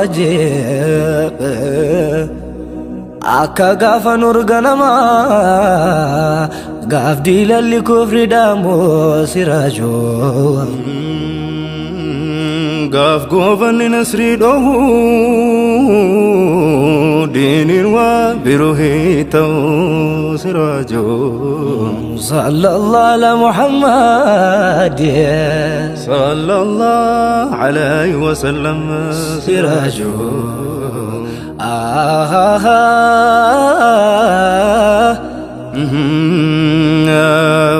أجيب akka gaafa nurganama gaaf diilalli kufri daamoo siraajoo gaaf goobanni nasrii dhohu diiniin waa biroo ta'u siraajoo sallallahu ala muhammad sallallahu alayhi wa sallam siraajoo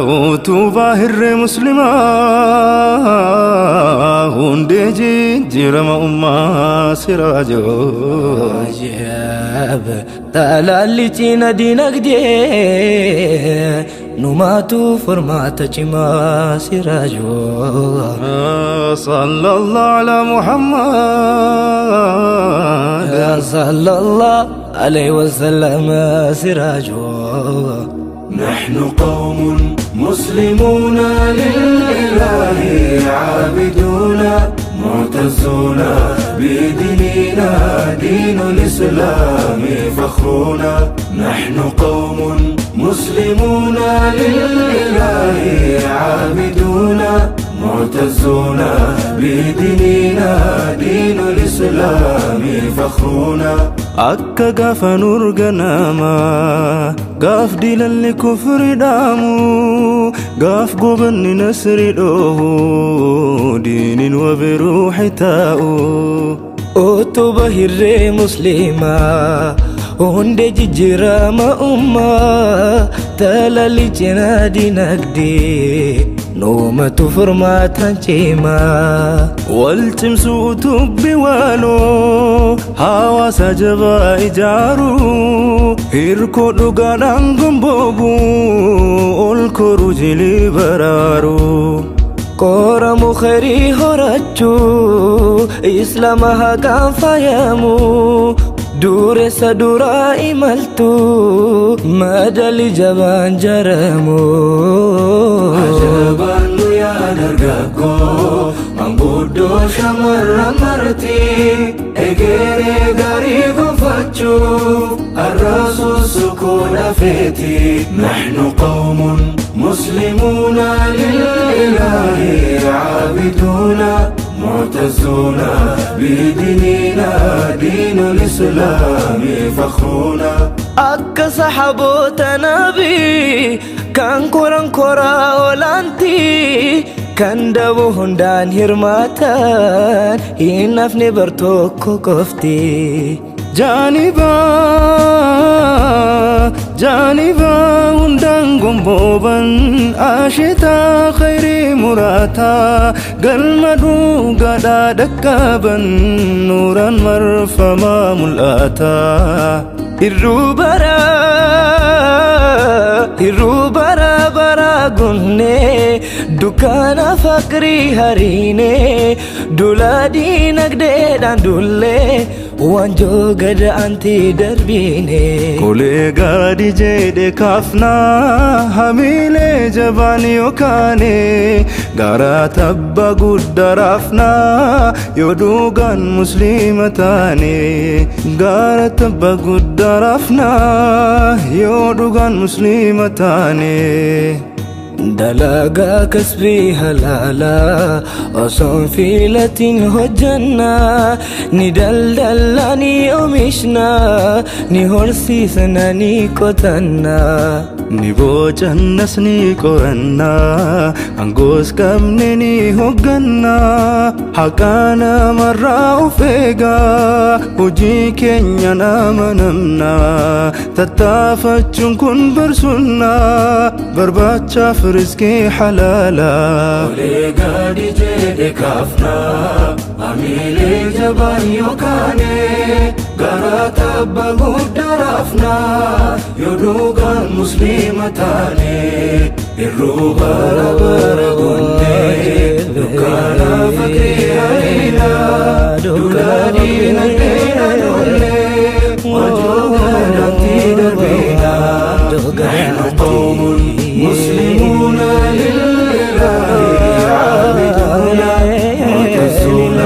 وتظاهر مسلمة وندجي جرم أمة سراجو عجب تلالتنا دينك دي نماتو فرماتك ما سراجو صلى الله على محمد صلى الله عليه وسلم سراجو نحن قوم مسلمون لله عابدون معتزون بديننا دين الإسلام فخرنا نحن قوم مسلمون لله عابدون معتزون بديننا دين الإسلام فخرنا akka gaafa nurganama gaaf diilalli kufri daamu gaaf goobanni nasri dhohu diinin wa biruuhi taa'u utuba hirree muslimaa hunde jijjiirama ummaa talalichina dinagdee noomatu furmaatan cimaa walcimsuu tubbi waaloo hawaasa jabaa ijaaru hirkoo dhugaadhaan gomboobu ol koru jilii baraaru qoramu khayrii horachuu islaama haqaan faayamu dureessa duraa imaltu madali jabaan jaramu ajabaan nu yaa dargaggoo manguddoo shamarran marti egeree gaarii gonfachuuf arrasuu sukuudha feeti nahnu qawmun مسلمون لله عابدون معتزون بديننا دين الإسلام فخرنا akka saxaaboota nabii kan koran koraa oolaantii kan dabu hundaan hirmaatan hin hafne bar tokko qofti جانبا hundaan gombooban asheetaa khayrii muraataa galma dhugaadhaa dhaqqaban nuuraan marfamaa mul'ataa irruu bara gunnee dukkaana faqrii hariinee dulaa diinagdeedhaan dullee wanjoo gada anti darbiine kolee gaadhi jedhe kaafnaa hamiilee jabaan yookaane garaa tabba guddaa raafnaa yoo dhugaan musliima taane gaara tabba guddaa raafnaa yoo dhugaan musliima taane dalagaa kasbii halaalaa osoon filatiin hojjannaa ni daldalaa ni oomishna ni horsiisna ni qotanna ni bocannas ni qoranna angoos qabne ni hogganna haqaa namarraa of eegaa hojii keenya namanamna tattaafachuun kun barsuunna barbaachaaf rizqii halaala kolee gaadhi jedhe kaafnaa hamiilee jabaan yookaane garaa tabba guddaa raafnaa yoo dhugaan musliima taane irruu bara gunnee dukkaana faqrii hariinaa dulaa diinagdeedha dullee wajoo gadaatti darbiinaa نحن قوم مسلمون لله عابدون معتزون